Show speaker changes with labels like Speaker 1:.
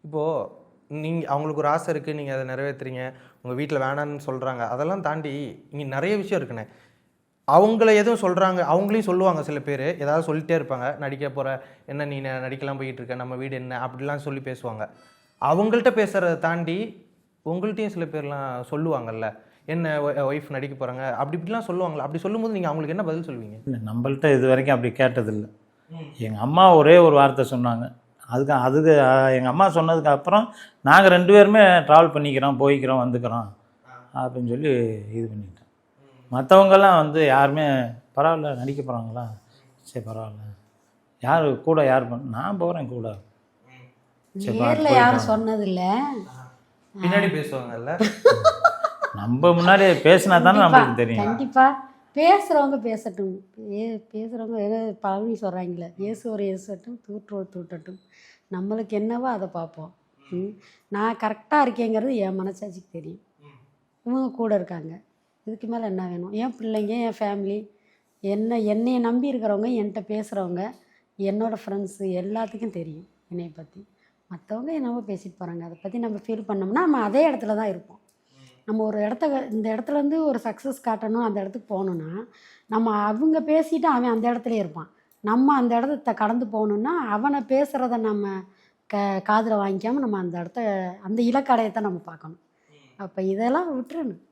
Speaker 1: இப்போது அவங்களுக்கு ஒரு ஆசை இருக்குது, நீங்கள் அதை நிறைவேற்றுறீங்க, உங்கள் வீட்டில் வேணான்னு சொல்கிறாங்க. அதெல்லாம் தாண்டி இங்கே நிறைய விஷயம் இருக்குண்ணே. அவங்கள எதுவும் சொல்கிறாங்க, அவங்களையும் சொல்லுவாங்க சில பேர். ஏதாவது சொல்லிட்டே இருப்பாங்க. நடிக்க போகிற, என்ன நீ நடிக்கலாம் போயிட்டு இருக்க, நம்ம வீடு என்ன அப்படிலாம் சொல்லி பேசுவாங்க. அவங்கள்ட்ட பேசுகிறத தாண்டி உங்கள்கிட்டையும் சில பேர்லாம் சொல்லுவாங்கல்ல, என்ன ஒய்ஃப் நடிக்க போகிறாங்க அப்படி இப்படிலாம் சொல்லுவாங்களா? அப்படி சொல்லும்போது நீங்கள் அவங்களுக்கு என்ன பதில் சொல்லுவீங்க?
Speaker 2: இல்லை, நம்மள்ட்ட இது வரைக்கும் அப்படி கேட்டதில்லை. எங்கள் அம்மா ஒரே ஒரு வார்த்தை சொன்னாங்க. அதுக்கு எங்கள் அம்மா சொன்னதுக்கு அப்புறம் நாங்கள் 2 பேருமே ட்ராவல் பண்ணிக்கிறோம், போய்க்கிறோம், வந்துக்கிறோம் அப்படின்னு சொல்லி இது பண்ணிட்டோம். மற்றவங்கெல்லாம் வந்து யாருமே பரவாயில்ல நடிக்க போகிறாங்களா, சரி பரவாயில்ல, யார் கூட யார் நான் போகிறேன் கூட.
Speaker 3: நேர்ல யாரும் சொன்னதில்ல,
Speaker 1: பின்னாடி பேசுவாங்கல்ல.
Speaker 2: நம்ம முன்னாடி பேசினா தானே நம்மளுக்கு தெரியும்.
Speaker 3: கண்டிப்பாக பேசுகிறவங்க பேசட்டும். பேசுகிறவங்க பழனி சொல்கிறாங்களே, ஏசுவர் ஏசட்டும், தூற்றுவோர் தூட்டட்டும், நம்மளுக்கு என்னவோ அதை பார்ப்போம். நான் கரெக்டாக இருக்கேங்கிறது என் மனசாட்சிக்கு தெரியும். இவங்க கூட இருக்காங்க, இதுக்கு மேலே என்ன வேணும்? என் பிள்ளைங்க, என் ஃபேமிலி, என்னையை நம்பி இருக்கிறவங்க, என்கிட்ட பேசுகிறவங்க, என்னோடய ஃப்ரெண்ட்ஸு எல்லாத்துக்கும் தெரியும் என்னையை பற்றி. மற்றவங்க என்னவோ பேசிட்டு போகிறாங்க, அதை பற்றி நம்ம ஃபீல் பண்ணோம்னா நம்ம அதே இடத்துல தான் இருப்போம். நம்ம ஒரு இந்த இடத்துலேருந்து ஒரு சக்ஸஸ் காட்டணும், அந்த இடத்துக்கு போகணுன்னா நம்ம அவங்க பேசிவிட்டு அவன் அந்த இடத்துலையே இருப்பான். நம்ம அந்த இடத்த கடந்து போகணுன்னா அவனை பேசுகிறத நம்ம காதில் வாங்கிக்காமல் நம்ம அந்த இலக்கடையத்தை நம்ம பார்க்கணும். அப்போ இதெல்லாம் விட்டுறணும்.